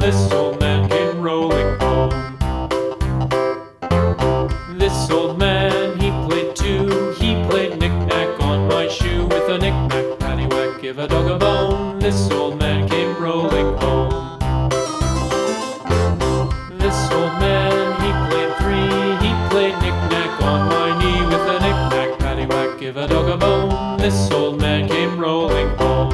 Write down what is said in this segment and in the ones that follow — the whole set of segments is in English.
this old man came rolling home. This old man, he played too. He played knick-knack on my shoe. With a knick-knack, paddywhack, give a dog a bone. This old man came rolling home. This old man, he played three. He played knick-knack on my knee. With a knick-knack, paddywhack, give a dog a bone. This old man came rolling home.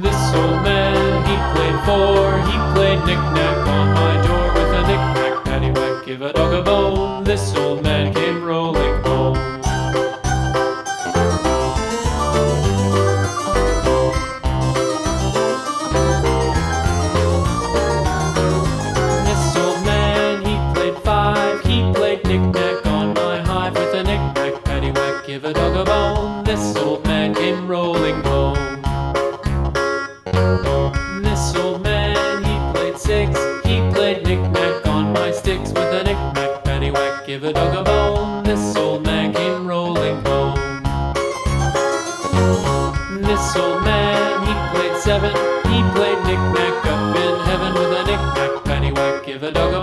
This old man, he played four. He played knick-knack on my door. With a knick-knack, paddywhack, give a dog a bone. This old man came rolling home. This old man, he played five. He played knick-knack on my hive. With a knick-knack, paddywhack, give a dog a bone. This old man came rolling home. This old man, he played six. He played knick-knack on my sticks. With a knick-knack, paddywhack, give a dog a bone. This old man came rolling home. This old man, he played seven. He played knick-knack up in heaven. With a knick-knack, paddywhack, give a dog a